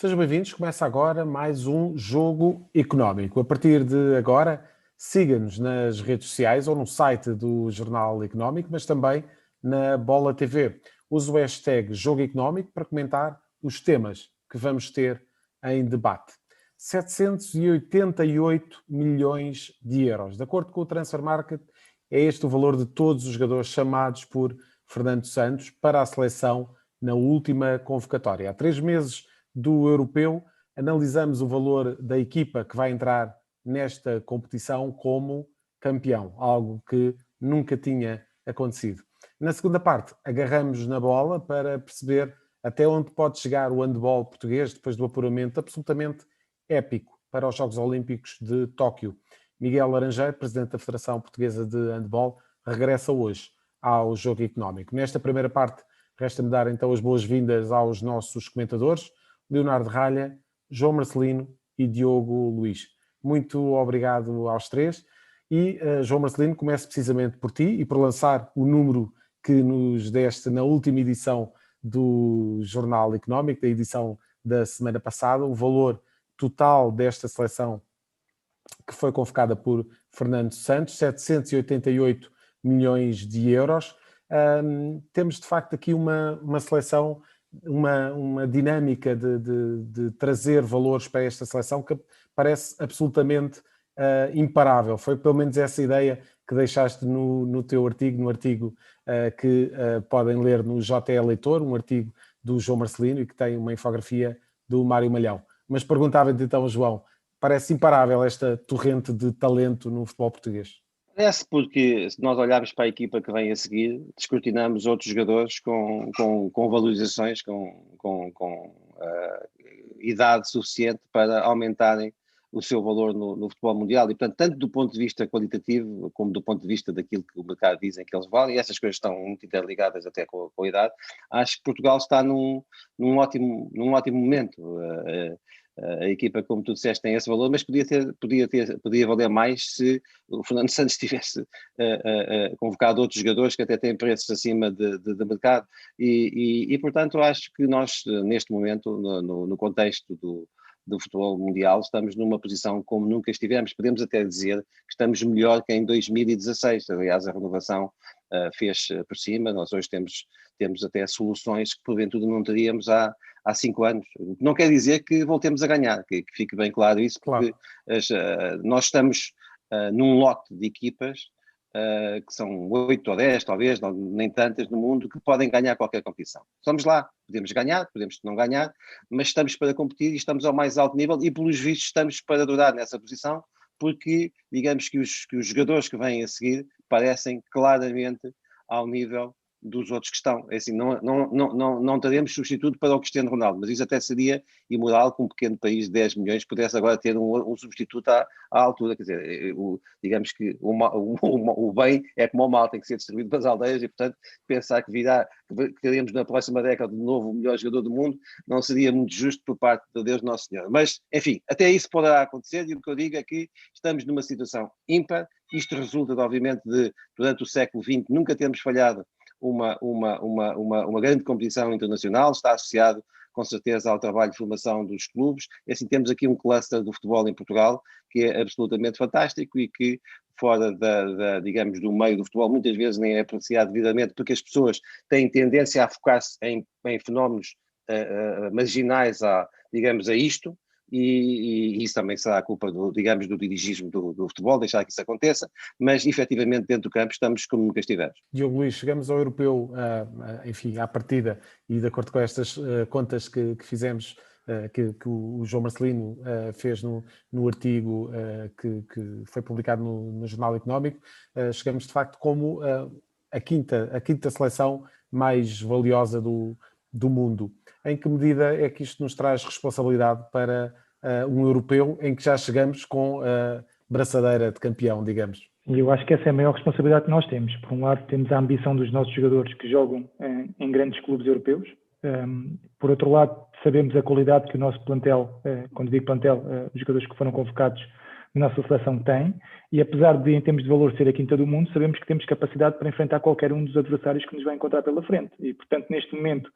Sejam bem-vindos. Começa agora mais um Jogo Económico. A partir de agora, siga-nos nas redes sociais ou no site do Jornal Económico, mas também na Bola TV. Use o hashtag Jogo Económico para comentar os temas que vamos ter em debate. 788 milhões de euros. De acordo com o Transfer Market, é este o valor de todos os jogadores chamados por Fernando Santos para a seleção na última convocatória. Há 3 meses do Europeu, analisamos o valor da equipa que vai entrar nesta competição como campeão, algo que nunca tinha acontecido. Na segunda parte, agarramos na bola para perceber até onde pode chegar o handball português depois do apuramento absolutamente épico para os Jogos Olímpicos de Tóquio. Miguel Laranjeiro, presidente da Federação Portuguesa de Handball, regressa hoje ao Jogo Económico. Nesta primeira parte, resta-me dar então as boas-vindas aos nossos comentadores, Leonardo Ralha, João Marcelino e Diogo Luís. Muito obrigado aos três. E, João Marcelino, começo precisamente por ti e por lançar o número que nos deste na última edição do Jornal Económico, da edição da semana passada, o valor total desta seleção que foi convocada por Fernando Santos, 788 milhões de euros. Temos, de facto, aqui uma seleção, uma dinâmica de trazer valores para esta seleção que parece absolutamente imparável. Foi pelo menos essa ideia que deixaste no teu artigo, no artigo que podem ler no JL Leitor, um artigo do João Marcelino e que tem uma infografia do Mário Malhão. Mas perguntava-te então, João, parece imparável esta torrente de talento no futebol português? Parece porque, se nós olharmos para a equipa que vem a seguir, descortinamos outros jogadores com valorizações, com idade suficiente para aumentarem o seu valor no futebol mundial. E, portanto, tanto do ponto de vista qualitativo como do ponto de vista daquilo que o mercado dizem que eles valem, e essas coisas estão muito interligadas até com a idade, acho que Portugal está num ótimo momento. A equipa, como tu disseste, tem esse valor, mas podia valer mais se o Fernando Santos tivesse convocado outros jogadores que até têm preços acima de mercado e, portanto, acho que nós, neste momento, no contexto do futebol mundial, estamos numa posição como nunca estivemos. Podemos até dizer que estamos melhor que em 2016. Aliás, a renovação fez por cima. Nós hoje temos até soluções que porventura não teríamos há 5 anos. Não quer dizer que voltemos a ganhar, que fique bem claro isso, porque nós estamos num lote de equipas que são 8 ou 10, talvez, nem tantas no mundo, que podem ganhar qualquer competição. Estamos lá, podemos ganhar, podemos não ganhar, mas estamos para competir e estamos ao mais alto nível e, pelos vistos, estamos para durar nessa posição, porque, digamos que os jogadores que vêm a seguir parecem claramente ao nível dos outros que estão. É assim, não teremos substituto para o Cristiano Ronaldo, mas isso até seria imoral que um pequeno país de 10 milhões pudesse agora ter um substituto à altura. Quer dizer, digamos que o bem é como o mal, tem que ser distribuído para as aldeias e, portanto, pensar que teremos na próxima década de novo o melhor jogador do mundo não seria muito justo por parte de Deus Nosso Senhor. Mas, enfim, até isso poderá acontecer e o que eu digo é que estamos numa situação ímpar. Isto resulta, obviamente, durante o século XX, nunca termos falhado uma grande competição internacional, está associado com certeza ao trabalho de formação dos clubes. E assim temos aqui um cluster do futebol em Portugal que é absolutamente fantástico e que fora digamos, do meio do futebol muitas vezes nem é apreciado devidamente porque as pessoas têm tendência a focar-se em fenómenos marginais a isto. E isso também será a culpa do dirigismo do futebol, deixar que isso aconteça, mas efetivamente dentro do campo estamos como nunca estivemos. Diogo Luís, chegamos ao europeu, enfim, à partida, e de acordo com estas contas que fizemos, que o João Marcelino fez no artigo que foi publicado no Jornal Económico, chegamos de facto como a quinta seleção mais valiosa do mundo. Em que medida é que isto nos traz responsabilidade para um europeu em que já chegamos com a braçadeira de campeão, digamos? E eu acho que essa é a maior responsabilidade que nós temos. Por um lado, temos a ambição dos nossos jogadores que jogam em grandes clubes europeus. Por outro lado, sabemos a qualidade que o nosso plantel, quando digo plantel, os jogadores que foram convocados na nossa seleção têm. E apesar de, em termos de valor, ser a quinta do mundo, sabemos que temos capacidade para enfrentar qualquer um dos adversários que nos vai encontrar pela frente. E, portanto, neste momento,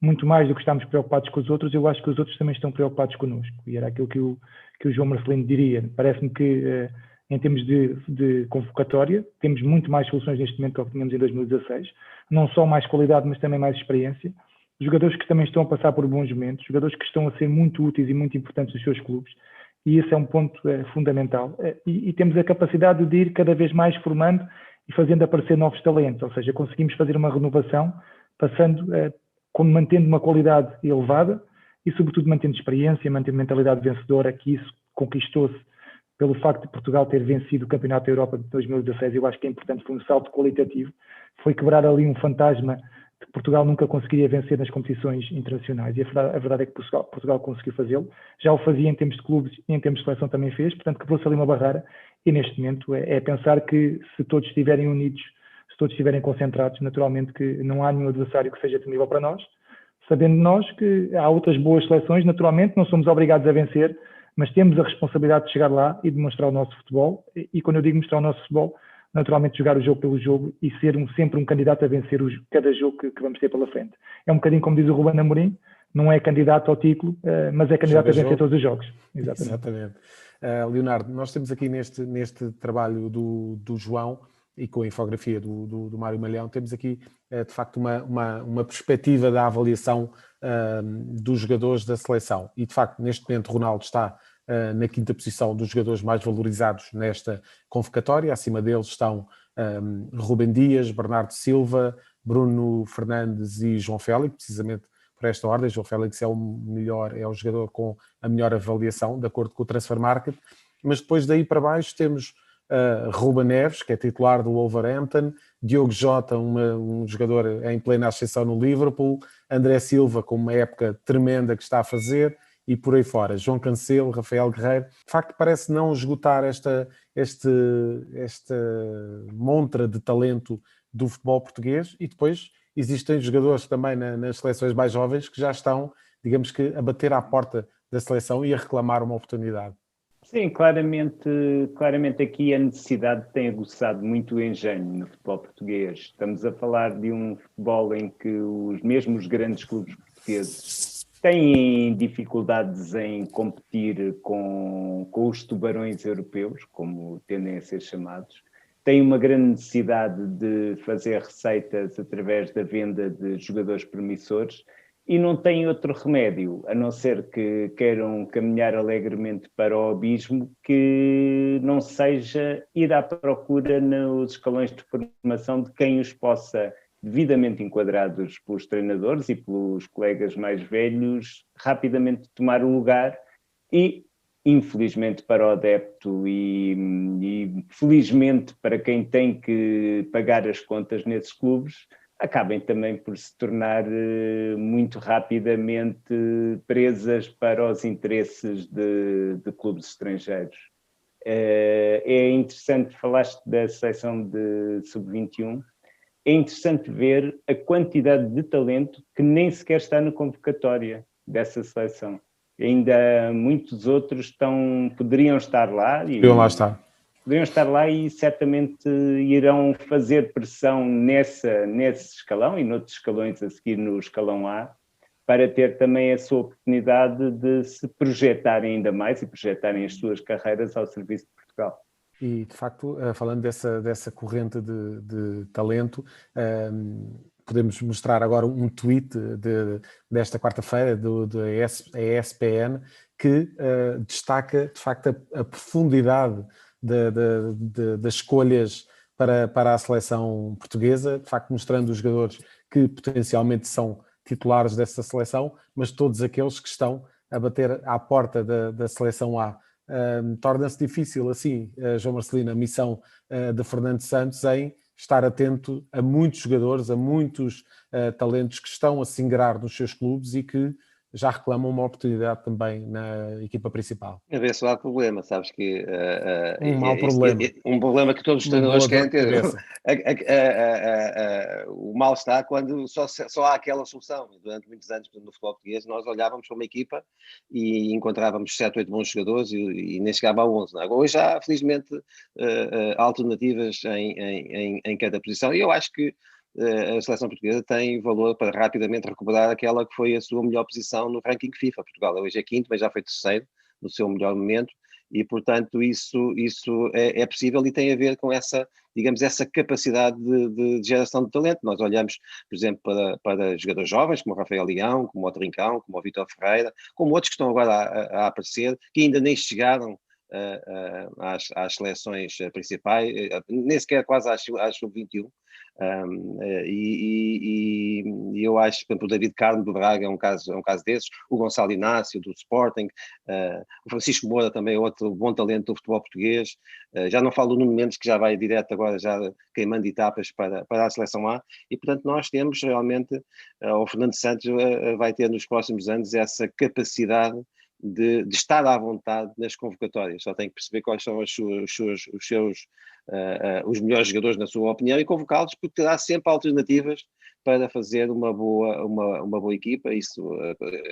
muito mais do que estamos preocupados com os outros, eu acho que os outros também estão preocupados connosco. E era aquilo que o João Marcelino diria. Parece-me que, em termos de convocatória, temos muito mais soluções neste momento do que tínhamos em 2016. Não só mais qualidade, mas também mais experiência. Jogadores que também estão a passar por bons momentos, jogadores que estão a ser muito úteis e muito importantes nos seus clubes. E esse é um ponto fundamental. E temos a capacidade de ir cada vez mais formando e fazendo aparecer novos talentos. Ou seja, conseguimos fazer uma renovação, mantendo uma qualidade elevada e, sobretudo, mantendo experiência, mantendo mentalidade vencedora, que isso conquistou-se pelo facto de Portugal ter vencido o Campeonato da Europa de 2016. Eu acho que é importante, foi um salto qualitativo, foi quebrar ali um fantasma que Portugal nunca conseguiria vencer nas competições internacionais, e a verdade é que Portugal conseguiu fazê-lo. Já o fazia em termos de clubes e em termos de seleção também fez, portanto quebrou-se ali uma barreira, e neste momento é pensar que se todos estiverem unidos, se todos estiverem concentrados, naturalmente que não há nenhum adversário que seja temível para nós, sabendo nós que há outras boas seleções, naturalmente não somos obrigados a vencer, mas temos a responsabilidade de chegar lá e de mostrar o nosso futebol, e quando eu digo mostrar o nosso futebol, naturalmente jogar o jogo pelo jogo e ser sempre um candidato a vencer cada jogo que vamos ter pela frente. É um bocadinho como diz o Ruben Amorim, não é candidato ao título, mas é candidato a vencer todos os jogos. Exatamente. Leonardo, nós temos aqui neste trabalho do João e com a infografia do Mário Malhão, temos aqui de facto uma perspectiva da avaliação dos jogadores da seleção, e de facto neste momento Ronaldo está na quinta posição dos jogadores mais valorizados nesta convocatória. Acima deles estão Rubem Dias, Bernardo Silva, Bruno Fernandes e João Félix, precisamente por esta ordem. João Félix é o jogador com a melhor avaliação, de acordo com o Transfer Market. Mas depois daí para baixo temos Ruben Neves, que é titular do Wolverhampton, Diogo Jota, um jogador em plena ascensão no Liverpool, André Silva, com uma época tremenda que está a fazer, e por aí fora, João Cancelo, Rafael Guerreiro. De facto, parece não esgotar esta montra de talento do futebol português, e depois existem jogadores também nas seleções mais jovens que já estão, digamos que, a bater à porta da seleção e a reclamar uma oportunidade. Sim, claramente aqui a necessidade tem aguçado muito o engenho no futebol português. Estamos a falar de um futebol em que os grandes clubes portugueses têm dificuldades em competir com os tubarões europeus, como tendem a ser chamados. Têm uma grande necessidade de fazer receitas através da venda de jogadores promissores e não têm outro remédio, a não ser que queiram caminhar alegremente para o abismo, que não seja ir à procura nos escalões de formação de quem os possa, devidamente enquadrados pelos treinadores e pelos colegas mais velhos, rapidamente tomar o lugar e, infelizmente para o adepto e felizmente para quem tem que pagar as contas nesses clubes, acabem também por se tornar muito rapidamente presas para os interesses de clubes estrangeiros. É interessante, falaste da seleção de sub-21, é interessante ver a quantidade de talento que nem sequer está na convocatória dessa seleção. Ainda muitos outros poderiam estar lá. Poderiam estar lá e certamente irão fazer pressão nesse escalão e noutros escalões a seguir no escalão A, para ter também a sua oportunidade de se projetarem ainda mais e projetarem as suas carreiras ao serviço de Portugal. E, de facto, falando dessa corrente de talento, podemos mostrar agora um tweet desta quarta-feira da ESPN que destaca, de facto, a profundidade das escolhas para a seleção portuguesa, de facto mostrando os jogadores que potencialmente são titulares dessa seleção, mas todos aqueles que estão a bater à porta da seleção A. Torna-se difícil, assim, João Marcelino, a missão de Fernando Santos em estar atento a muitos jogadores, a muitos talentos que estão a se ingrar nos seus clubes e que já reclamam uma oportunidade também na equipa principal. A ver se há problema, sabes que... mau problema. Um problema que todos os treinadores querem ter. O mal está quando só há aquela solução. Durante muitos anos no futebol português nós olhávamos para uma equipa e encontrávamos 7, 8 bons jogadores e nem chegava a 11. Não é? Hoje há, felizmente, alternativas em cada posição. E eu acho que a seleção portuguesa tem valor para rapidamente recuperar aquela que foi a sua melhor posição no ranking FIFA. Portugal hoje é quinto, mas já foi terceiro no seu melhor momento, e portanto isso é possível e tem a ver com essa, digamos, essa capacidade de geração de talento. Nós olhamos, por exemplo, para jogadores jovens como o Rafael Leão, como o Trincão, como o Vítor Ferreira, como outros que estão agora a aparecer, que ainda nem chegaram às seleções principais, nem sequer quase às sub-21. E eu acho que, por exemplo, o David Carmo do Braga é um caso desses, o Gonçalo Inácio do Sporting, o Francisco Moura também é outro bom talento do futebol português, já não falo do Nuno Mendes, que já vai direto agora, já queimando etapas para a seleção A, e portanto nós temos realmente, o Fernando Santos vai ter nos próximos anos essa capacidade de estar à vontade nas convocatórias. Só tem que perceber quais são os melhores jogadores na sua opinião e convocá-los, porque terá sempre alternativas para fazer uma boa equipa. Isso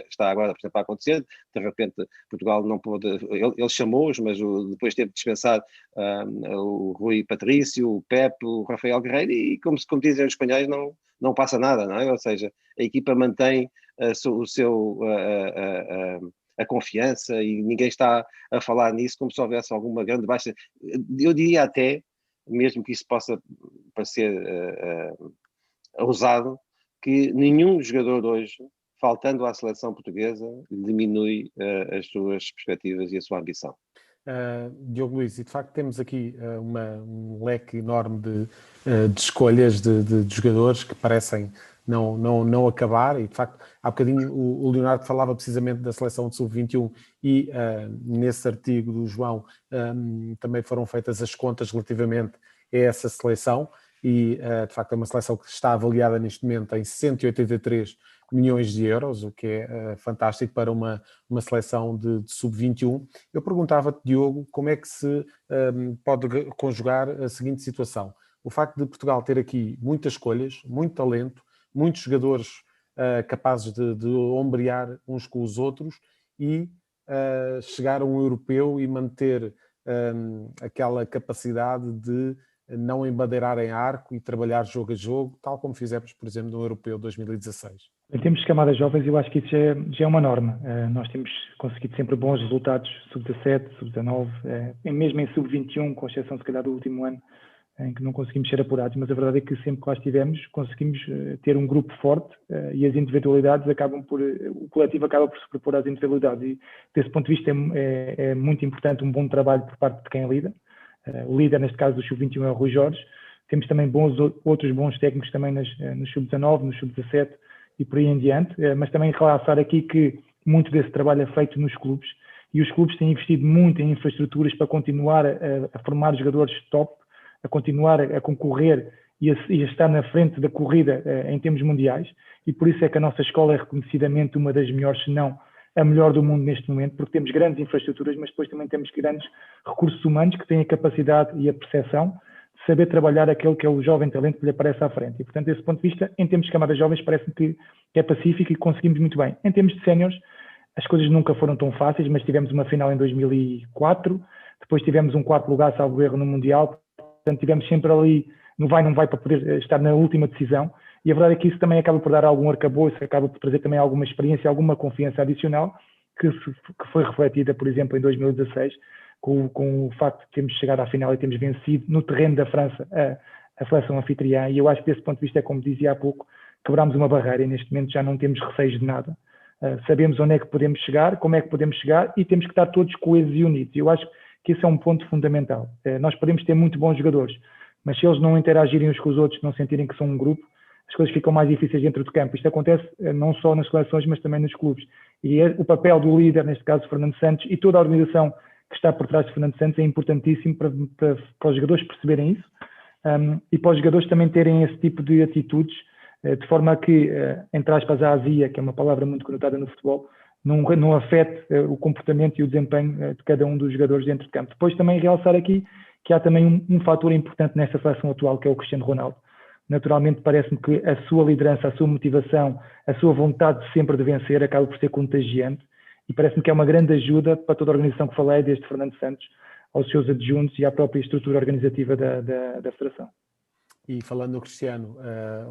está agora, por exemplo, a acontecer. De repente Portugal não pôde, ele chamou-os, mas depois teve de dispensar o Rui Patrício, o Pepe, o Rafael Guerreiro, e como dizem os espanhóis, não passa nada, não é? Ou seja, a equipa mantém a confiança, e ninguém está a falar nisso como se houvesse alguma grande baixa. Eu diria até, mesmo que isso possa parecer ousado, que nenhum jogador hoje, faltando à seleção portuguesa, diminui as suas perspectivas e a sua ambição. Diogo Luís, e de facto temos aqui um leque enorme de escolhas de jogadores que parecem não acabar, e de facto há bocadinho o Leonardo falava precisamente da seleção de sub-21 e nesse artigo do João também foram feitas as contas relativamente a essa seleção, e de facto é uma seleção que está avaliada neste momento em 183 milhões de euros, o que é fantástico para uma seleção de sub-21. Eu perguntava-te, Diogo, como é que se pode conjugar a seguinte situação: o facto de Portugal ter aqui muitas escolhas, muito talento, muitos jogadores capazes de ombrear uns com os outros, e chegar a um europeu e manter aquela capacidade de não embadeirar em arco e trabalhar jogo a jogo, tal como fizemos, por exemplo, no Europeu 2016. Em termos de camadas jovens, eu acho que isso já é uma norma. Nós temos conseguido sempre bons resultados, sub-17, sub-19, mesmo em sub-21, com exceção se calhar do último ano, em que não conseguimos ser apurados, mas a verdade é que sempre que lá estivemos conseguimos ter um grupo forte, e as individualidades o coletivo acaba por se propor às individualidades, e desse ponto de vista é muito importante um bom trabalho por parte de quem lida. O líder, neste caso, do Sub-21 é o Rui Jorge. Temos também outros bons técnicos também no Sub-19, no Sub-17 e por aí em diante, mas também realçar aqui que muito desse trabalho é feito nos clubes, e os clubes têm investido muito em infraestruturas para continuar a formar jogadores top, a continuar a concorrer e a estar na frente da corrida em termos mundiais, e por isso é que a nossa escola é reconhecidamente uma das melhores, se não a melhor do mundo neste momento, porque temos grandes infraestruturas, mas depois também temos grandes recursos humanos que têm a capacidade e a percepção de saber trabalhar aquele que é o jovem talento que lhe aparece à frente. E, portanto, desse ponto de vista, em termos de camadas jovens, parece-me que é pacífico e conseguimos muito bem. Em termos de séniores, as coisas nunca foram tão fáceis, mas tivemos uma final em 2004, depois tivemos um quarto lugar, salvo erro, no Mundial, portanto, tivemos sempre ali no vai, não vai, para poder estar na última decisão. E a verdade é que isso também acaba por dar algum arcabouço, acaba por trazer também alguma experiência, alguma confiança adicional, que foi refletida, por exemplo, em 2016, com o facto de termos chegado à final e termos vencido no terreno da França a seleção anfitriã. E eu acho que desse ponto de vista, como dizia há pouco, quebramos uma barreira e neste momento já não temos receios de nada. Sabemos onde é que podemos chegar, como é que podemos chegar, e temos que estar todos coesos e unidos. E eu acho que esse é um ponto fundamental. Nós podemos ter muito bons jogadores, mas se eles não interagirem uns com os outros, não sentirem que são um grupo, as coisas ficam mais difíceis dentro do campo. Isto acontece não só nas seleções, mas também nos clubes. E o papel do líder, neste caso Fernando Santos, e toda a organização que está por trás de Fernando Santos é importantíssimo para os jogadores perceberem isso, e para os jogadores também terem esse tipo de atitudes, de forma a que, entre aspas, a azia, que é uma palavra muito conotada no futebol, não afete o comportamento e o desempenho de cada um dos jogadores dentro de campo. Depois também realçar aqui que há também um fator importante nesta seleção atual, que é o Cristiano Ronaldo. Naturalmente, parece-me que a sua liderança, a sua motivação, a sua vontade sempre de vencer acaba por ser contagiante, e parece-me que é uma grande ajuda para toda a organização que falei, desde Fernando Santos aos seus adjuntos e à própria estrutura organizativa da Federação. E falando no Cristiano,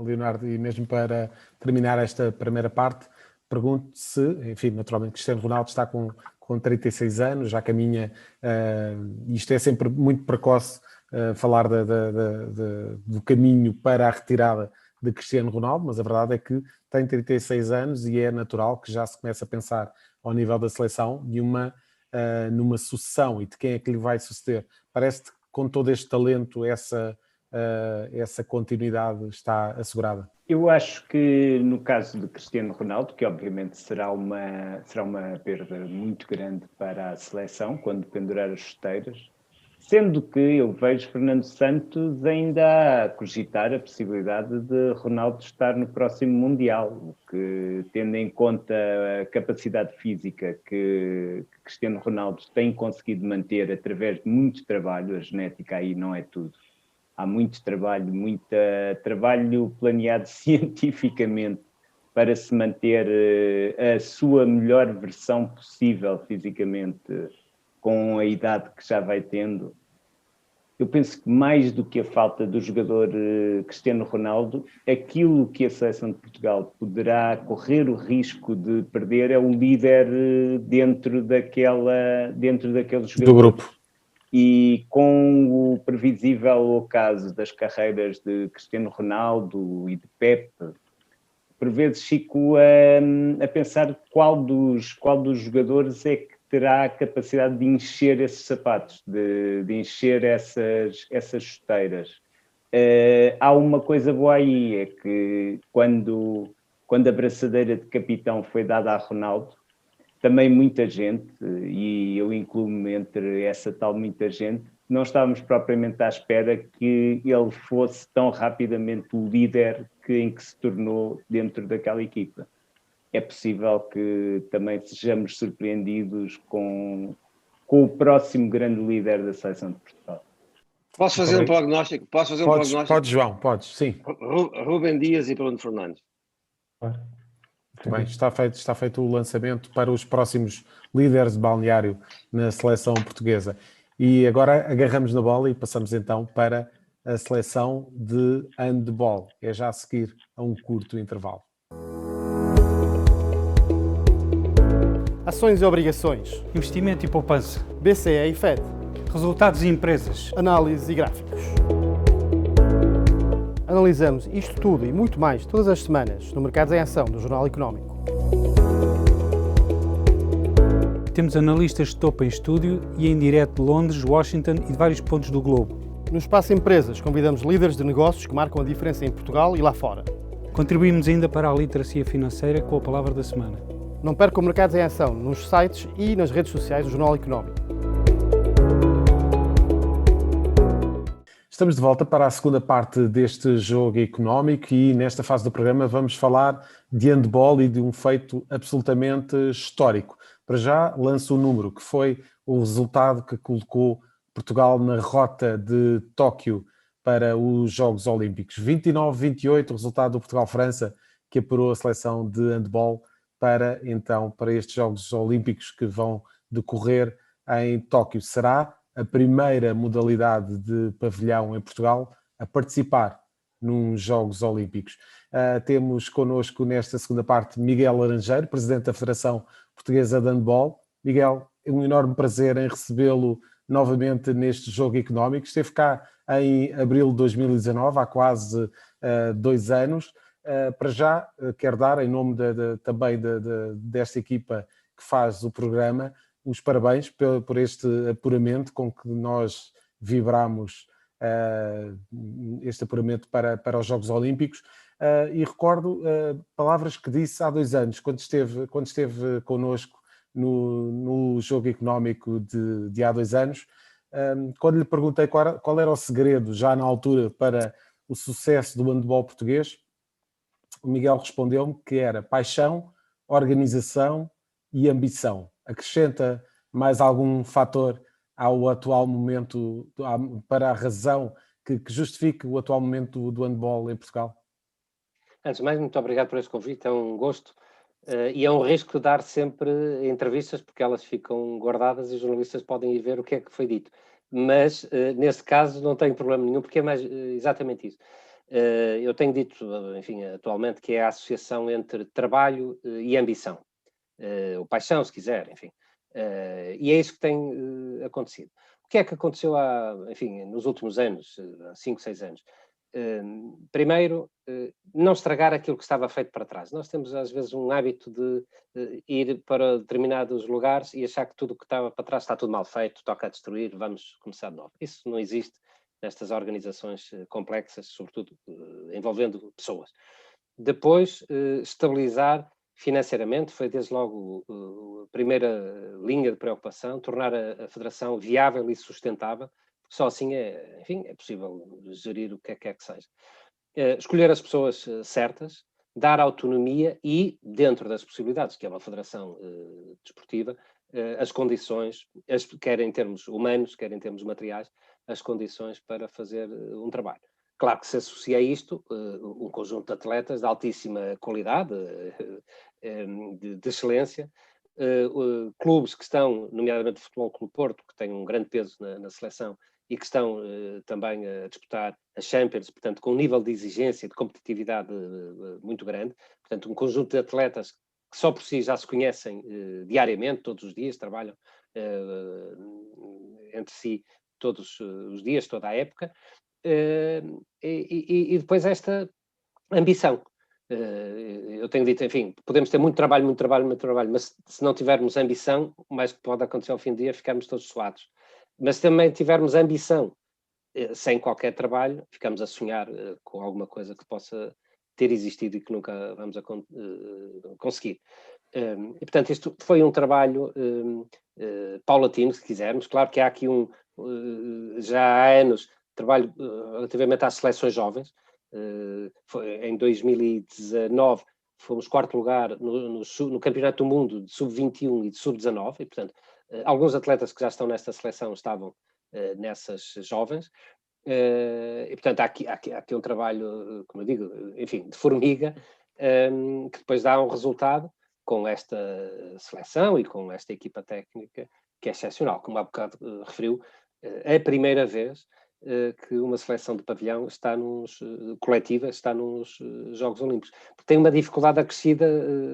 Leonardo, e mesmo para terminar esta primeira parte, pergunto se, enfim, naturalmente Cristiano Ronaldo está com 36 anos, já caminha, isto é sempre muito precoce, falar do caminho para a retirada de Cristiano Ronaldo, mas a verdade é que tem 36 anos e é natural que já se comece a pensar ao nível da seleção numa sucessão e de quem é que lhe vai suceder. Parece-te que com todo este talento essa continuidade está assegurada? Eu acho que no caso de Cristiano Ronaldo, que obviamente será uma perda muito grande para a seleção quando pendurar as chuteiras, sendo que eu vejo Fernando Santos ainda a cogitar a possibilidade de Ronaldo estar no próximo Mundial, o que, tendo em conta a capacidade física que Cristiano Ronaldo tem conseguido manter através de muito trabalho, a genética aí não é tudo. Há muito trabalho planeado cientificamente para se manter a sua melhor versão possível fisicamente com a idade que já vai tendo. Eu penso que mais do que a falta do jogador Cristiano Ronaldo, aquilo que a seleção de Portugal poderá correr o risco de perder é o líder dentro daqueles jogadores. Do grupo. E com o previsível ocaso das carreiras de Cristiano Ronaldo e de Pepe, por vezes fico a pensar qual dos jogadores é que terá a capacidade de encher esses sapatos, de encher essas chuteiras. Há uma coisa boa aí, é que quando a braçadeira de capitão foi dada a Ronaldo, também muita gente, e eu incluo-me entre essa tal muita gente, não estávamos propriamente à espera que ele fosse tão rapidamente o líder em que se tornou dentro daquela equipa. É possível que também sejamos surpreendidos com o próximo grande líder da seleção de Portugal. Posso fazer um prognóstico? Podes, João, podes, sim. Rubem Dias e Bruno Fernandes. Claro. Muito bem, está feito o lançamento para os próximos líderes de balneário na seleção portuguesa. E agora agarramos na bola e passamos então para a seleção de handball. É já a seguir a um curto intervalo. Ações e obrigações, investimento e poupança, BCE e FED, resultados e empresas, análise e gráficos. Analisamos isto tudo e muito mais todas as semanas no Mercados em Ação do Jornal Económico. Temos analistas de topo em estúdio e em direto de Londres, Washington e de vários pontos do globo. No Espaço Empresas convidamos líderes de negócios que marcam a diferença em Portugal e lá fora. Contribuímos ainda para a literacia financeira com a palavra da semana. Não percam Mercados em Ação nos sites e nas redes sociais do Jornal Económico. Estamos de volta para a segunda parte deste jogo económico e nesta fase do programa vamos falar de handball e de um feito absolutamente histórico. Para já lanço o número que foi o resultado que colocou Portugal na rota de Tóquio para os Jogos Olímpicos. 29-28, o resultado do Portugal-França, que apurou a seleção de handball para estes Jogos Olímpicos que vão decorrer em Tóquio. Será a primeira modalidade de pavilhão em Portugal a participar nos Jogos Olímpicos. Temos connosco nesta segunda parte Miguel Laranjeiro, Presidente da Federação Portuguesa de Handball. Miguel, é um enorme prazer em recebê-lo novamente neste jogo económico. Esteve cá em abril de 2019, há quase 2 anos. Para já, quero dar, em nome também desta equipa que faz o programa, os parabéns por este apuramento com que nós vibramos, este apuramento para os Jogos Olímpicos. E recordo palavras que disse há 2 anos, quando esteve connosco no jogo económico de há 2 anos, quando lhe perguntei qual era o segredo, já na altura, para o sucesso do handball português, o Miguel respondeu-me que era paixão, organização e ambição. Acrescenta mais algum fator ao atual momento, para a razão que justifique o atual momento do handball em Portugal? Antes de mais, muito obrigado por este convite, é um gosto e é um risco dar sempre entrevistas porque elas ficam guardadas e os jornalistas podem ir ver o que é que foi dito. mas nesse caso não tenho problema nenhum, porque é mais exatamente isso. Eu tenho dito, enfim, atualmente, que é a associação entre trabalho e ambição, ou paixão, se quiser, enfim. E é isso que tem acontecido. O que é que aconteceu enfim, nos últimos anos, há 5, 6 anos? Primeiro, não estragar aquilo que estava feito para trás. Nós temos, às vezes, um hábito de ir para determinados lugares e achar que tudo o que estava para trás está tudo mal feito, toca a destruir, vamos começar de novo. Isso não existe nestas organizações complexas, sobretudo envolvendo pessoas. Depois, estabilizar financeiramente, foi desde logo a primeira linha de preocupação, tornar a Federação viável e sustentável, porque só assim enfim, é possível gerir o que quer que seja. Escolher as pessoas certas, dar autonomia e, dentro das possibilidades, que é uma federação desportiva, as condições, quer em termos humanos, quer em termos materiais, as condições para fazer um trabalho. Claro que se associa a isto um conjunto de atletas de altíssima qualidade, de excelência, clubes que estão, nomeadamente o Futebol Clube Porto, que tem um grande peso na seleção e que estão também a disputar a Champions, portanto, com um nível de exigência e de competitividade muito grande. Portanto, um conjunto de atletas que só por si já se conhecem diariamente, todos os dias, trabalham entre si todos os dias, toda a época. E depois esta ambição. Eu tenho dito, enfim, podemos ter muito trabalho, mas se não tivermos ambição, o mais que pode acontecer ao fim do dia é ficarmos todos suados. Mas se também tivermos ambição, sem qualquer trabalho, ficamos a sonhar com alguma coisa que possa ter existido e que nunca vamos a conseguir. E, portanto, isto foi um trabalho paulatino, se quisermos. Claro que há aqui já há anos, trabalho relativamente às seleções jovens. Em 2019 fomos quarto lugar no Campeonato do Mundo de Sub-21 e de Sub-19, e, portanto, alguns atletas que já estão nesta seleção estavam nessas jovens. E, portanto, há aqui um trabalho, como eu digo, enfim, de formiga, que depois dá um resultado com esta seleção e com esta equipa técnica que é excepcional. Como há bocado referiu, é a primeira vez que uma seleção de pavilhão coletiva está nos Jogos Olímpicos. Porque tem uma dificuldade acrescida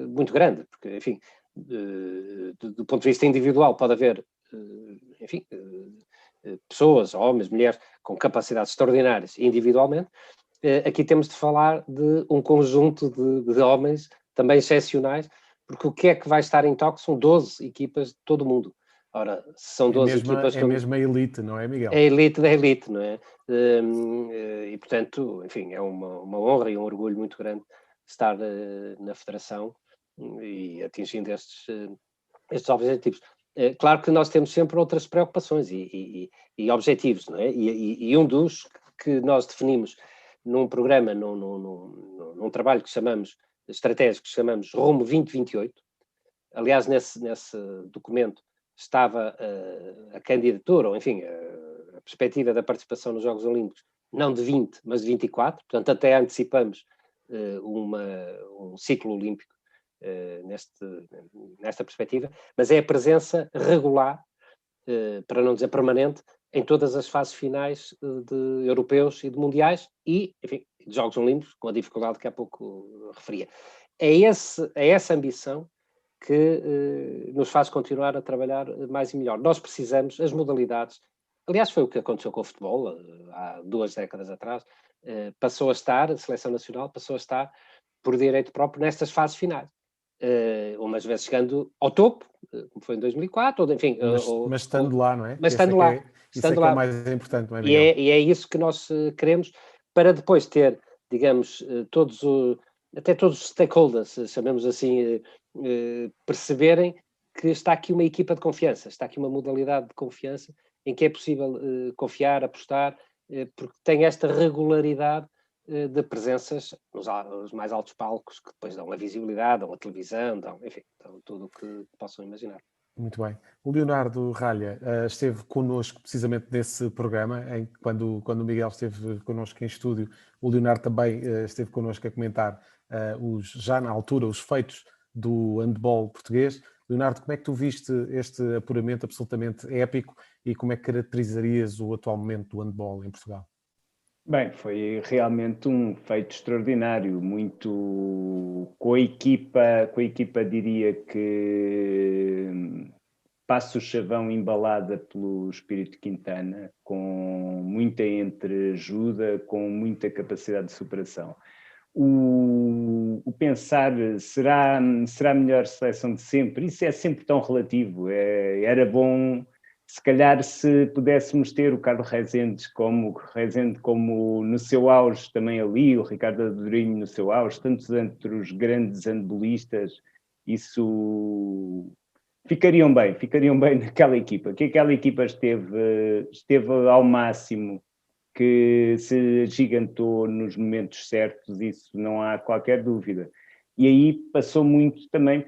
muito grande, porque, enfim, do ponto de vista individual pode haver, enfim, pessoas, homens, mulheres, com capacidades extraordinárias individualmente. Aqui temos de falar de um conjunto de homens também excepcionais, porque o que é que vai estar em toque são 12 equipas de todo o mundo. Ora, são 12 equipas... É mesmo a elite, não é, Miguel? É a elite da elite, não é? E, portanto, enfim, é uma honra e um orgulho muito grande estar na Federação e atingindo estes objetivos. Claro que nós temos sempre outras preocupações e objetivos, não é? E um dos que nós definimos num programa, num trabalho que chamamos, estratégico, que chamamos Rumo 2028. Aliás, nesse documento estava a candidatura, ou enfim, a perspectiva da participação nos Jogos Olímpicos, não de 20, mas de 24, portanto até antecipamos um ciclo olímpico nesta perspectiva, mas é a presença regular, para não dizer permanente, em todas as fases finais de europeus e de mundiais e, enfim, de Jogos Olímpicos, com a dificuldade que há pouco referia. É essa ambição que nos faz continuar a trabalhar mais e melhor. Nós precisamos, as modalidades, aliás foi o que aconteceu com o futebol há 2 décadas atrás, a seleção nacional passou a estar por direito próprio nestas fases finais. Umas vezes chegando ao topo, como foi em 2004, ou enfim... Mas estando lá, não é? Mas estando lá. Isso é que é o mais importante, não é, Miguel? E é isso que nós queremos, para depois ter, digamos, até todos os stakeholders, chamemos assim, perceberem que está aqui uma equipa de confiança, está aqui uma modalidade de confiança em que é possível confiar, apostar, porque tem esta regularidade de presenças nos mais altos palcos, que depois dão a visibilidade, dão a televisão, enfim, dão tudo o que possam imaginar. Muito bem. O Leonardo Ralha esteve connosco precisamente nesse programa, quando o Miguel esteve connosco em estúdio, o Leonardo também esteve connosco a comentar já na altura os feitos do handball português. Leonardo, como é que tu viste este apuramento absolutamente épico e como é que caracterizarias o atual momento do handball em Portugal? Bem, foi realmente um feito extraordinário, muito com a equipa diria que passa o chavão embalada pelo Espírito Quintana, com muita entreajuda, com muita capacidade de superação. O pensar, será a melhor seleção de sempre? Isso é sempre tão relativo. Era bom, se calhar, se pudéssemos ter o Carlos Rezende como no seu auge também ali, o Ricardo Adorinho no seu auge, tantos entre os grandes handbolistas, isso ficariam bem naquela equipa, que aquela equipa esteve ao máximo, que se gigantou nos momentos certos, isso não há qualquer dúvida. E aí passou muito também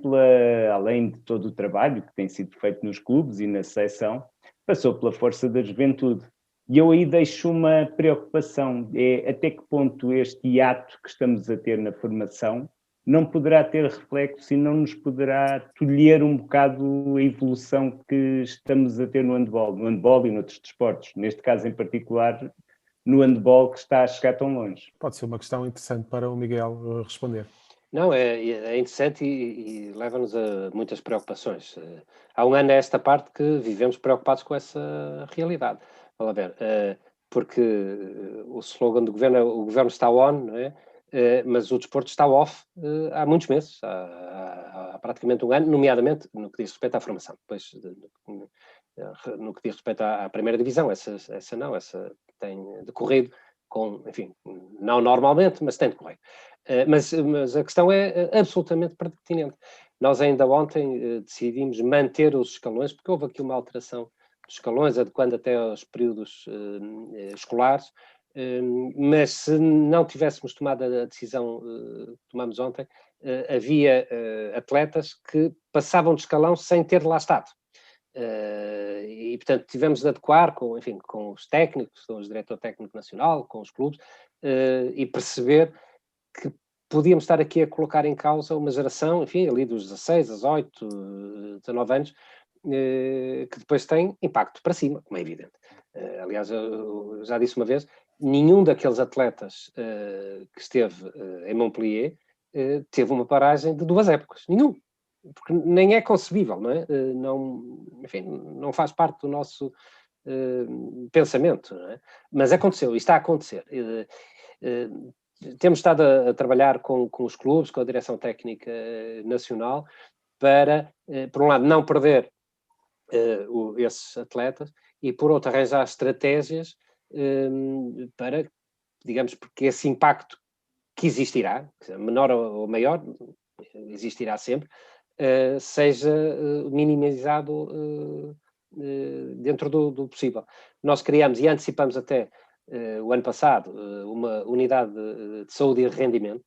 além de todo o trabalho que tem sido feito nos clubes e na seleção, passou pela força da juventude. E eu aí deixo uma preocupação, até que ponto este hiato que estamos a ter na formação não poderá ter reflexo e não nos poderá tolher um bocado a evolução que estamos a ter no handball e noutros desportos, neste caso em particular no handball que está a chegar tão longe. Pode ser uma questão interessante para o Miguel responder. Não, é interessante e leva-nos a muitas preocupações. Há um ano a esta parte que vivemos preocupados com essa realidade. Vamos ver, porque o slogan do governo é o governo está on, não é? Mas o desporto está off há muitos meses, há praticamente um ano, nomeadamente no que diz respeito à formação. Depois, no que diz respeito à primeira divisão, essa tem decorrido enfim, não normalmente, mas tem decorrido. Mas a questão é absolutamente pertinente. Nós ainda ontem decidimos manter os escalões, porque houve aqui uma alteração dos escalões, adequando até aos períodos escolares, mas se não tivéssemos tomado a decisão que tomamos ontem, havia atletas que passavam de escalão sem ter lá estado. E, portanto, tivemos de adequar com os técnicos, com o diretor técnico nacional, com os clubes, e perceber que podíamos estar aqui a colocar em causa uma geração, enfim, ali dos 16, 18, 19 anos, que depois tem impacto para cima, como é evidente. Aliás, eu já disse uma vez, nenhum daqueles atletas que esteve em Montpellier teve uma paragem de 2 épocas. Nenhum. Porque nem é concebível, não é? Não faz parte do nosso pensamento, não é? Mas aconteceu, e está a acontecer. Temos estado a trabalhar com os clubes, com a direção técnica nacional, para, por um lado, não perder esses atletas e, por outro, arranjar estratégias para, digamos, porque esse impacto que existirá, menor ou maior, existirá sempre, seja minimizado dentro do possível. Nós criamos e antecipamos até o ano passado uma unidade de saúde e rendimento,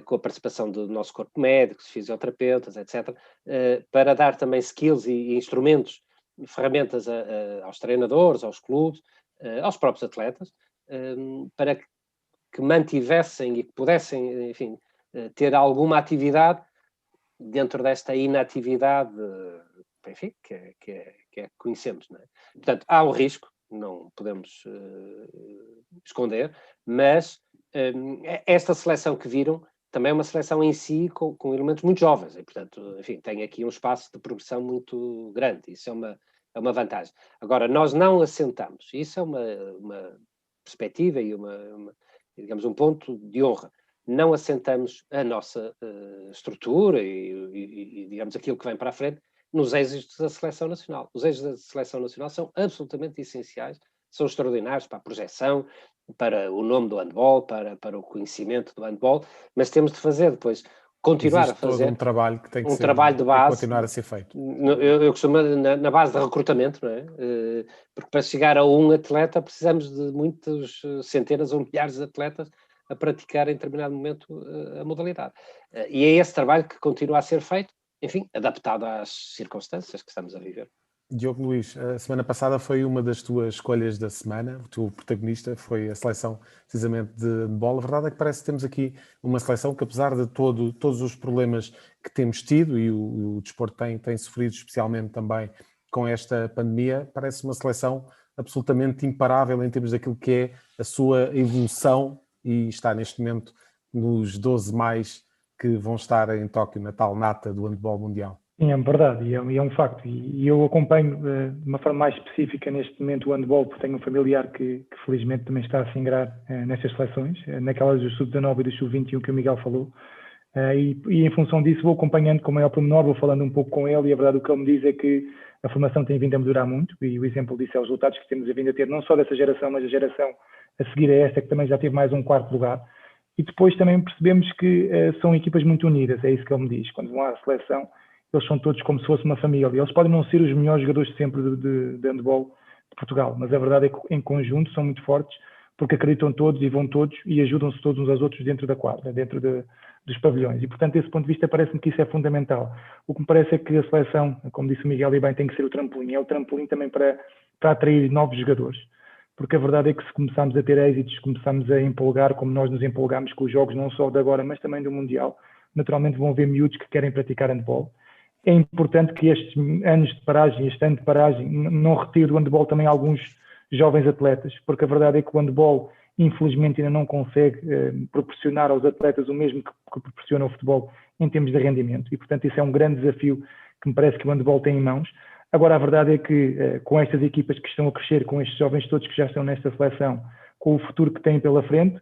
com a participação do nosso corpo médico, fisioterapeutas, etc., para dar também skills e instrumentos, ferramentas aos treinadores, aos clubes, aos próprios atletas, para que mantivessem e que pudessem, enfim, ter alguma atividade dentro desta inatividade, enfim, que conhecemos, não é? Portanto, há um risco, não podemos esconder, mas esta seleção que viram também é uma seleção em si com elementos muito jovens e, portanto, enfim, tem aqui um espaço de progressão muito grande. Isso é uma vantagem. Agora, nós não assentamos. Isso é uma perspectiva e digamos, um ponto de honra. Não assentamos a nossa estrutura e, digamos, aquilo que vem para a frente nos êxitos da Seleção Nacional. Os êxitos da Seleção Nacional são absolutamente essenciais, são extraordinários para a projeção, para o nome do handball, para o conhecimento do handball, mas temos de fazer depois, continuar a fazer todo um trabalho que tem que trabalho de base, continuar a ser feito. Eu costumo, na base de recrutamento, não é? Porque para chegar a um atleta precisamos de muitas centenas ou milhares de atletas a praticar em determinado momento a modalidade. E é esse trabalho que continua a ser feito, enfim, adaptado às circunstâncias que estamos a viver. Diogo Luís, a semana passada foi uma das tuas escolhas da semana, o teu protagonista foi a seleção precisamente de handball. A verdade é que parece que temos aqui uma seleção que, apesar de todos os problemas que temos tido, e o desporto tem sofrido especialmente também com esta pandemia, parece uma seleção absolutamente imparável em termos daquilo que é a sua evolução, e está neste momento nos 12 mais que vão estar em Tóquio, na tal nata do handball mundial. Sim, é verdade, e é um facto. E eu acompanho de uma forma mais específica neste momento o handball, porque tenho um familiar que felizmente também está a se ingrar nestas seleções, naquelas do sub-19 e do sub-21 que o Miguel falou. E em função disso vou acompanhando com o maior pormenor, vou falando um pouco com ele, e a verdade o que ele me diz é que a formação tem vindo a melhorar muito, e o exemplo disso é os resultados que temos vindo a ter, não só dessa geração, mas a geração a seguir a esta, que também já teve mais um quarto lugar. E depois também percebemos que são equipas muito unidas, é isso que ele me diz. Quando vão à seleção, eles são todos como se fosse uma família. Eles podem não ser os melhores jogadores de sempre de handball de Portugal, mas a verdade é que em conjunto são muito fortes, porque acreditam todos e vão todos e ajudam-se todos uns aos outros dentro da quadra, dentro dos pavilhões. E, portanto, desse ponto de vista, parece-me que isso é fundamental. O que me parece é que a seleção, como disse o Miguel e bem, tem que ser o trampolim. É o trampolim também para atrair novos jogadores. Porque a verdade é que se começarmos a ter êxitos, começarmos a empolgar, como nós nos empolgamos com os jogos, não só de agora, mas também do Mundial, naturalmente vão haver miúdos que querem praticar handball. É importante que estes anos de paragem, este ano de paragem, não retire do handball também alguns jovens atletas, porque a verdade é que o handball, infelizmente, ainda não consegue proporcionar aos atletas o mesmo que proporciona o futebol em termos de rendimento. E, portanto, isso é um grande desafio que me parece que o handball tem em mãos. Agora, a verdade é que com estas equipas que estão a crescer, com estes jovens todos que já estão nesta seleção, com o futuro que têm pela frente,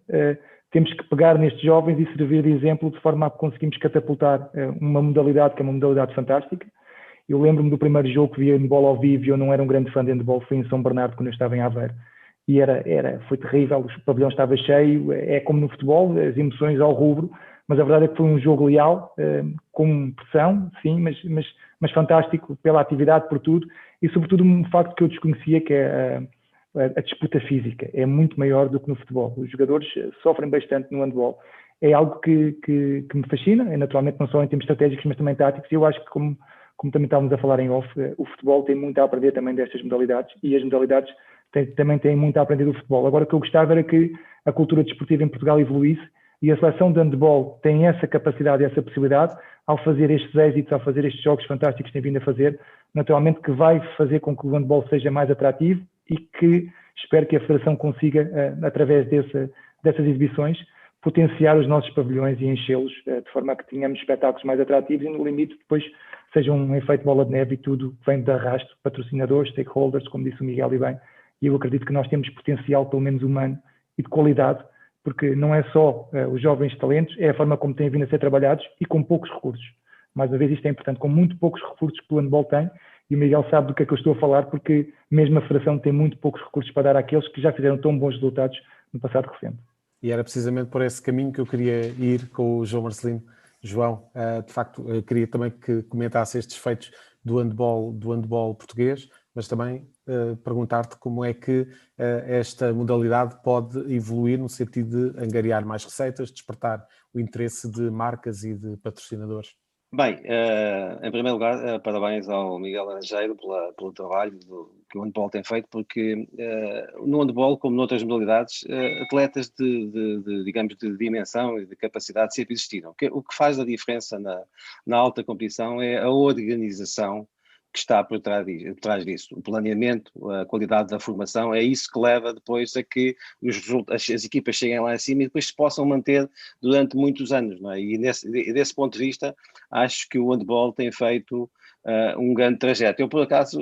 temos que pegar nestes jovens e servir de exemplo de forma a conseguirmos catapultar uma modalidade que é uma modalidade fantástica. Eu lembro-me do primeiro jogo que vi handball ao vivo, e eu não era um grande fã de handball, foi em São Bernardo, quando eu estava em Aveiro. E foi terrível, o pavilhão estava cheio, é como no futebol, as emoções ao rubro, mas a verdade é que foi um jogo leal, com pressão, sim, mas fantástico pela atividade, por tudo, e sobretudo um facto que eu desconhecia, que é a disputa física. É muito maior do que no futebol. Os jogadores sofrem bastante no handball. É algo que me fascina, naturalmente não só em termos estratégicos, mas também táticos, e eu acho que, como também estávamos a falar em off, o futebol tem muito a aprender também destas modalidades, e as modalidades também têm muito a aprender do futebol. Agora, o que eu gostava era que a cultura desportiva em Portugal evoluísse, e a seleção de handball tem essa capacidade e essa possibilidade, ao fazer estes êxitos, ao fazer estes jogos fantásticos que tem vindo a fazer, naturalmente que vai fazer com que o handball seja mais atrativo, e que espero que a Federação consiga, através dessas exibições, potenciar os nossos pavilhões e enchê-los de forma a que tenhamos espetáculos mais atrativos, e no limite depois seja um efeito bola de neve, e tudo vem de arrasto, patrocinadores, stakeholders, como disse o Miguel e bem, e eu acredito que nós temos potencial, pelo menos humano e de qualidade, porque não é só os jovens talentos, é a forma como têm vindo a ser trabalhados e com poucos recursos. Mais uma vez, isto é importante, com muito poucos recursos que o handball tem, e o Miguel sabe do que é que eu estou a falar, porque mesmo a Federação tem muito poucos recursos para dar àqueles que já fizeram tão bons resultados no passado recente. E era precisamente por esse caminho que eu queria ir com o João Marcelino. João, de facto, eu queria também que comentasse estes feitos do handball português, mas também perguntar-te como é que esta modalidade pode evoluir no sentido de angariar mais receitas, despertar o interesse de marcas e de patrocinadores. Bem, em primeiro lugar, parabéns ao Miguel Laranjeiro pelo trabalho que o handball tem feito, porque no handball, como noutras modalidades, atletas digamos, de dimensão e de capacidade sempre existiram. O que faz a diferença na alta competição é a organização que está por trás disso. O planeamento, a qualidade da formação, é isso que leva depois a que as equipas cheguem lá acima e depois se possam manter durante muitos anos, não é? E desse ponto de vista, acho que o handball tem feito um grande trajeto. Eu, por acaso,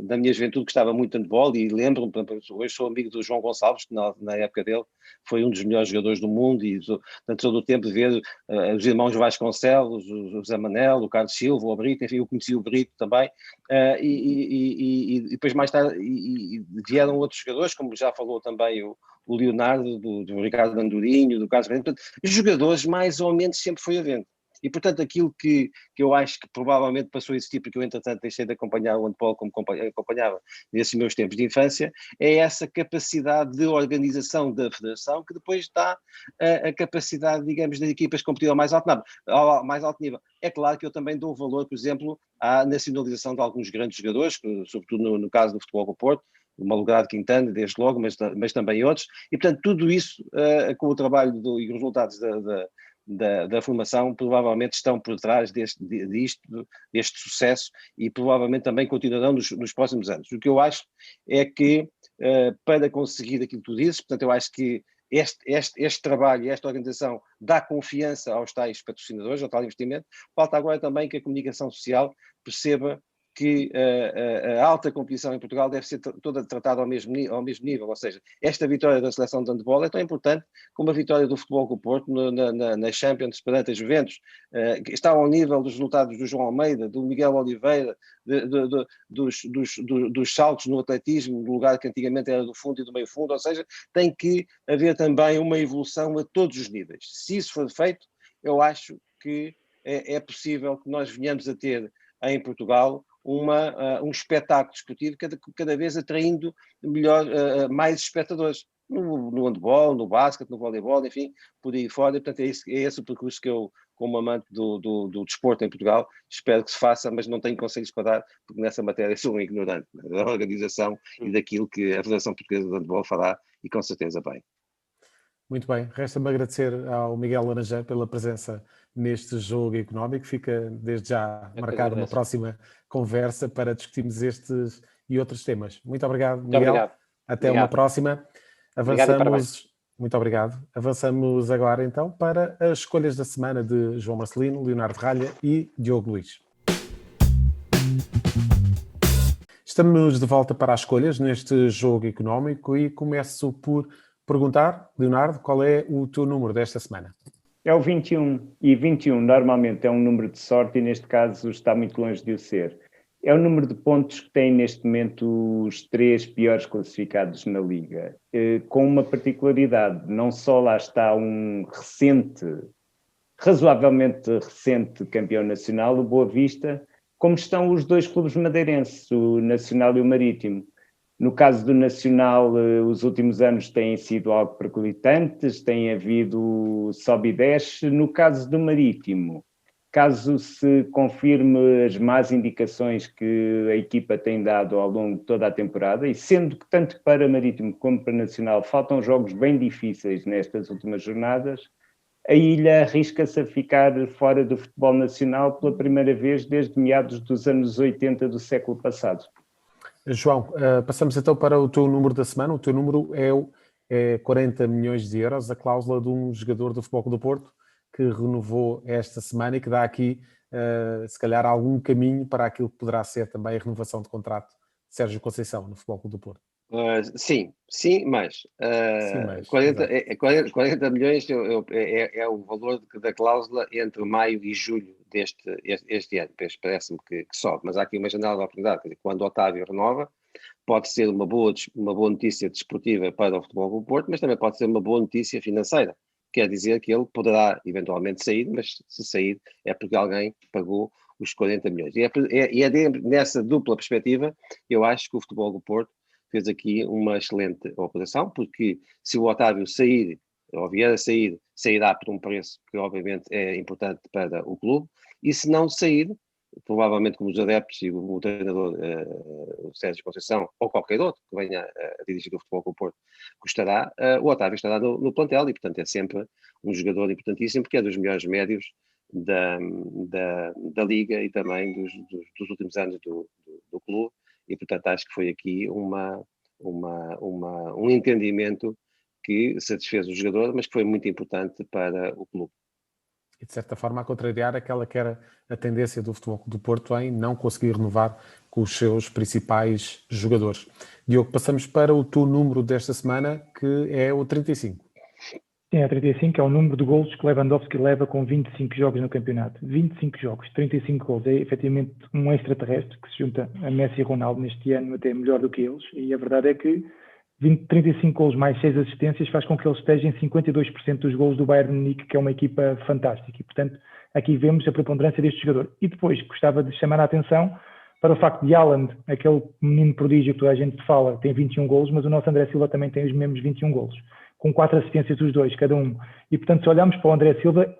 da minha juventude, gostava muito de handball e lembro-me, hoje sou amigo do João Gonçalves, que na época dele foi um dos melhores jogadores do mundo, e durante todo o tempo de ver os irmãos Vasconcelos, o José Manel, o Carlos Silva, o Brito, enfim, eu conheci o Brito também, e depois mais tarde vieram outros jogadores, como já falou também o Leonardo, do Ricardo Andorinho, do Carlos Brito. Portanto, os jogadores mais ou menos sempre foi havendo. E, portanto, aquilo que eu acho que provavelmente passou a existir, porque eu, entretanto, deixei de acompanhar o handball como acompanhava nesses meus tempos de infância, é essa capacidade de organização da federação que depois dá a capacidade, digamos, das equipas competir ao mais alto nível. É claro que eu também dou valor, por exemplo, à nacionalização de alguns grandes jogadores, sobretudo no caso do Futebol do Porto, o Malogrado, Quintana, desde logo, mas também outros, e portanto tudo isso, com o trabalho e os resultados da formação, provavelmente estão por trás deste sucesso e provavelmente também continuarão nos próximos anos. O que eu acho é que, para conseguir aquilo que tu dizes, portanto eu acho que este trabalho e esta organização dá confiança aos tais patrocinadores, ao tal investimento. Falta agora também que a comunicação social perceba que a alta competição em Portugal deve ser toda tratada ao mesmo nível, ou seja, esta vitória da seleção de handball é tão importante como a vitória do Futebol do Porto na Champions perante a Juventus, que está ao nível dos resultados do João Almeida, do Miguel Oliveira, dos saltos no atletismo, no lugar que antigamente era do fundo e do meio fundo, ou seja, tem que haver também uma evolução a todos os níveis. Se isso for feito, eu acho que é possível que nós venhamos a ter em Portugal um espetáculo desportivo cada vez atraindo mais espectadores no handball, no basquete, no voleibol, enfim, por aí fora. E, portanto, é esse o percurso que eu, como amante do desporto em Portugal, espero que se faça, mas não tenho conselhos para dar, porque nessa matéria sou um ignorante da organização e daquilo que a Federação Portuguesa de Handball fará, e com certeza bem. Muito bem, resta-me agradecer ao Miguel Laranjeiro pela presença neste jogo económico. Fica desde já marcada uma próxima conversa para discutirmos estes e outros temas. Muito obrigado, Miguel. Muito obrigado. Até uma próxima. Avançamos. Muito obrigado. Avançamos agora então para as escolhas da semana de João Marcelino, Leonardo Ralha e Diogo Luís. Estamos de volta para as escolhas neste jogo económico e começo por perguntar, Leonardo, qual é o teu número desta semana? É o 21, e 21 normalmente é um número de sorte e neste caso está muito longe de o ser. É o número de pontos que têm neste momento os 3 piores classificados na Liga, com uma particularidade: não só lá está um razoavelmente recente campeão nacional, o Boa Vista, como estão os 2 clubes madeirenses, o Nacional e o Marítimo. No caso do Nacional, os últimos anos têm sido algo percolitantes, tem havido sobe e desce. No caso do Marítimo, caso se confirme as más indicações que a equipa tem dado ao longo de toda a temporada, e sendo que tanto para Marítimo como para Nacional faltam jogos bem difíceis nestas últimas jornadas, a ilha arrisca-se a ficar fora do futebol nacional pela primeira vez desde meados dos anos 80 do século passado. João, passamos então para o teu número da semana. O teu número é 40 milhões de euros, a cláusula de um jogador do Futebol do Porto que renovou esta semana e que dá aqui, se calhar, algum caminho para aquilo que poderá ser também a renovação de contrato de Sérgio Conceição no Futebol do Porto. Sim, mas 40 milhões é o valor da cláusula entre maio e julho deste ano. Parece-me que sobe, mas há aqui uma janela de oportunidade. Quando o Otávio renova, pode ser uma boa notícia desportiva para o Futebol do Porto, mas também pode ser uma boa notícia financeira. Quer dizer que ele poderá eventualmente sair, mas se sair é porque alguém pagou os 40 milhões. Nessa dupla perspectiva, eu acho que o Futebol do Porto fez aqui uma excelente operação, porque se o Otávio sair, ou vier a sair, sairá por um preço que obviamente é importante para o clube, e se não sair, provavelmente como os adeptos e o treinador o Sérgio Conceição, ou qualquer outro que venha a dirigir o Futebol do Porto, gostará, o Otávio estará no plantel, e portanto é sempre um jogador importantíssimo, porque é dos melhores médios da Liga e também dos últimos anos do clube. E, portanto, acho que foi aqui um entendimento que satisfez o jogador, mas que foi muito importante para o clube. E, de certa forma, a contrariar aquela que era a tendência do Futebol do Porto em não conseguir renovar com os seus principais jogadores. Diogo, passamos para o teu número desta semana, que é o 35. Sim, a 35 é o número de golos que Lewandowski leva com 25 jogos no campeonato. 25 jogos, 35 golos. É efetivamente um extraterrestre que se junta a Messi e Ronaldo neste ano, até melhor do que eles. E a verdade é que 35 golos mais 6 assistências faz com que ele esteja em 52% dos golos do Bayern de Munique, que é uma equipa fantástica. E, portanto, aqui vemos a preponderância deste jogador. E depois, gostava de chamar a atenção para o facto de Haaland, aquele menino prodígio que toda a gente fala, tem 21 golos, mas o nosso André Silva também tem os mesmos 21 golos, com 4 assistências dos dois, cada um. E, portanto, se olharmos para o André Silva,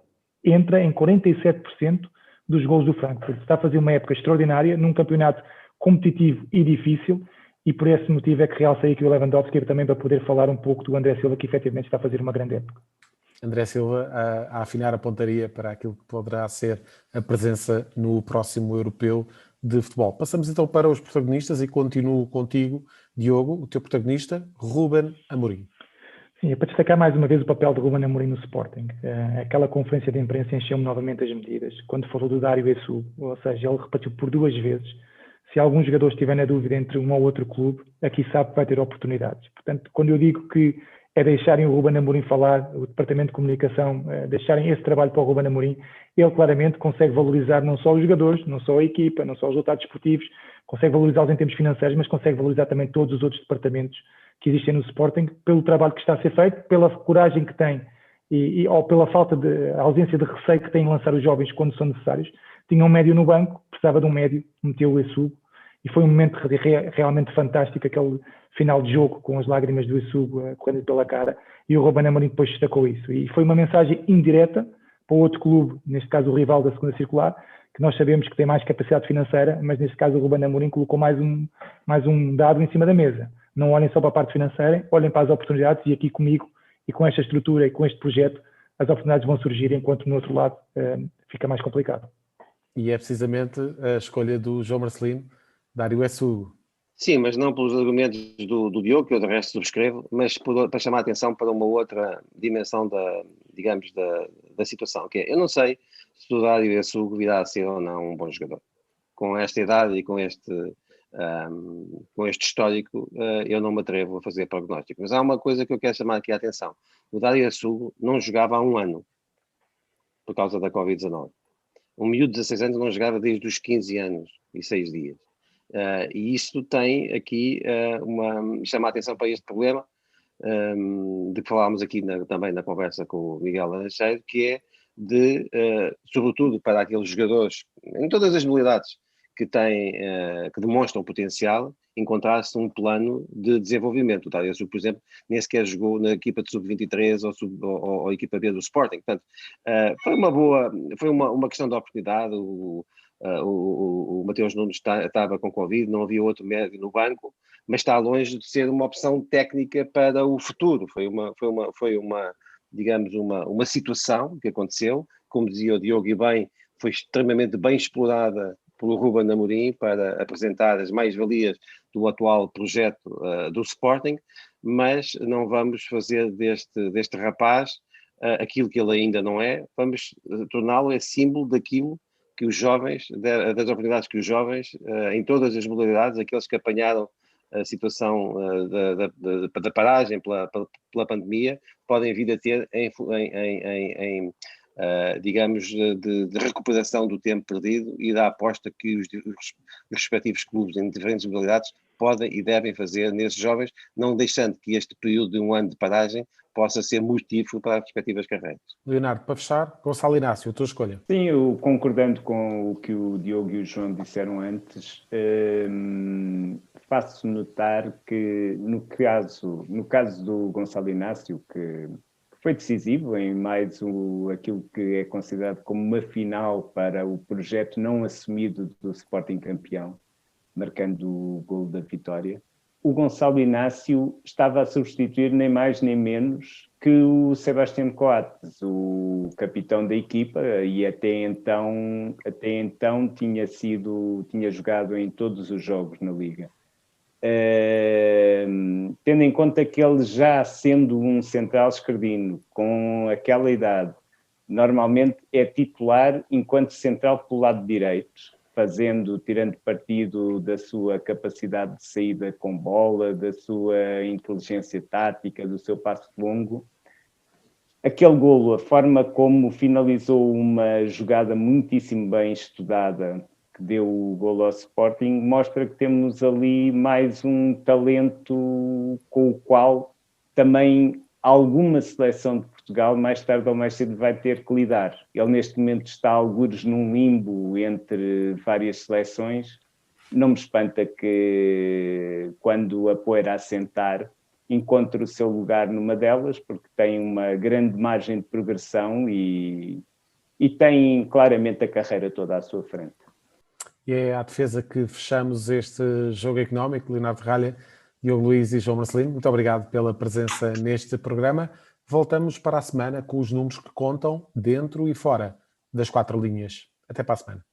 entra em 47% dos golos do Frankfurt. Está a fazer uma época extraordinária, num campeonato competitivo e difícil, e por esse motivo é que realcei aqui o Lewandowski também para poder falar um pouco do André Silva, que efetivamente está a fazer uma grande época. André Silva a afinar a pontaria para aquilo que poderá ser a presença no próximo Europeu de Futebol. Passamos então para os protagonistas e continuo contigo, Diogo, o teu protagonista, Ruben Amorim. Sim, é para destacar mais uma vez o papel de Ruben Amorim no Sporting. Aquela conferência de imprensa encheu-me novamente as medidas, quando falou do Dário Essu, ou seja, ele repetiu por 2 vezes. Se algum jogador estiver na dúvida entre um ou outro clube, aqui sabe que vai ter oportunidades. Portanto, quando eu digo que é deixarem o Ruben Amorim falar, o Departamento de Comunicação, deixarem esse trabalho para o Ruben Amorim, ele claramente consegue valorizar não só os jogadores, não só a equipa, não só os resultados esportivos, consegue valorizá-los em termos financeiros, mas consegue valorizar também todos os outros departamentos que existem no Sporting, pelo trabalho que está a ser feito, pela coragem que tem ou pela falta de ausência de receio que tem em lançar os jovens quando são necessários. Tinha um médio no banco, precisava de um médio, meteu o Essugo, e foi um momento realmente fantástico, aquele final de jogo com as lágrimas do Essugo correndo pela cara, e o Ruben Amorim depois destacou isso. E foi uma mensagem indireta para o outro clube, neste caso o rival da segunda circular, que nós sabemos que tem mais capacidade financeira, mas neste caso o Ruben Amorim colocou mais um dado em cima da mesa. Não olhem só para a parte financeira, olhem para as oportunidades, e aqui comigo, e com esta estrutura e com este projeto, as oportunidades vão surgir, enquanto no outro lado fica mais complicado. E é precisamente a escolha do João Marcelino, Dário Essugo. Sim, mas não pelos argumentos do Diogo, que eu de resto subscrevo, mas para chamar a atenção para uma outra dimensão da situação, que é, eu não sei se o Dário Essugo virá a ser ou não um bom jogador. Com esta idade e com este histórico, eu não me atrevo a fazer prognóstico. Mas há uma coisa que eu quero chamar aqui a atenção. O Dário Essugo não jogava há 1 ano, por causa da Covid-19. Um miúdo de 16 anos não jogava desde os 15 anos e 6 dias. E isto tem aqui chama a atenção para este problema de que falámos aqui também na conversa com o Miguel Lancheiro, que é de, sobretudo para aqueles jogadores em todas as modalidades que demonstram potencial, encontrar-se um plano de desenvolvimento. O Dário Essugo, por exemplo, nem sequer jogou na equipa de sub-23 ou equipa B do Sporting. Portanto, foi uma questão de oportunidade. O Mateus Nunes estava com Covid, não havia outro médio no banco, mas está longe de ser uma opção técnica para o futuro. Foi uma situação que aconteceu, como dizia o Diogo e bem, foi extremamente bem explorada pelo Ruben Amorim para apresentar as mais-valias do atual projeto do Sporting, mas não vamos fazer deste rapaz aquilo que ele ainda não é, vamos torná-lo símbolo daquilo que os jovens, das oportunidades que os jovens, em todas as modalidades, aqueles que apanharam a situação da paragem pela pandemia, podem vir a ter digamos, de recuperação do tempo perdido e da aposta que os respectivos clubes em diferentes modalidades podem e devem fazer nesses jovens, não deixando que este período de 1 ano de paragem possa ser mortífero para as respectivas carreiras. Leonardo, para fechar, Gonçalo Inácio, a tua escolha. Sim, eu concordando com o que o Diogo e o João disseram antes, faço notar que no caso do Gonçalo Inácio, que foi decisivo em mais aquilo que é considerado como uma final para o projeto não assumido do Sporting campeão, marcando o golo da vitória. O Gonçalo Inácio estava a substituir nem mais nem menos que o Sebastián Coates, o capitão da equipa, e até então tinha jogado em todos os jogos na Liga. Tendo em conta que ele, já sendo um central esquerdino com aquela idade, normalmente é titular enquanto central pelo lado direito, tirando partido da sua capacidade de saída com bola, da sua inteligência tática, do seu passo longo. Aquele golo, a forma como finalizou uma jogada muitíssimo bem estudada, que deu o golo ao Sporting, mostra que temos ali mais um talento com o qual também alguma seleção de Portugal, mais tarde ou mais cedo, vai ter que lidar. Ele, neste momento, está algures num limbo entre várias seleções. Não me espanta que, quando a poeira assentar, encontre o seu lugar numa delas, porque tem uma grande margem de progressão e tem claramente a carreira toda à sua frente. E é à defesa que fechamos este Jogo Económico. Leonardo Ralha, Diogo Luiz e João Marcelino, muito obrigado pela presença neste programa. Voltamos para a semana com os números que contam dentro e fora das 4 linhas. Até para a semana.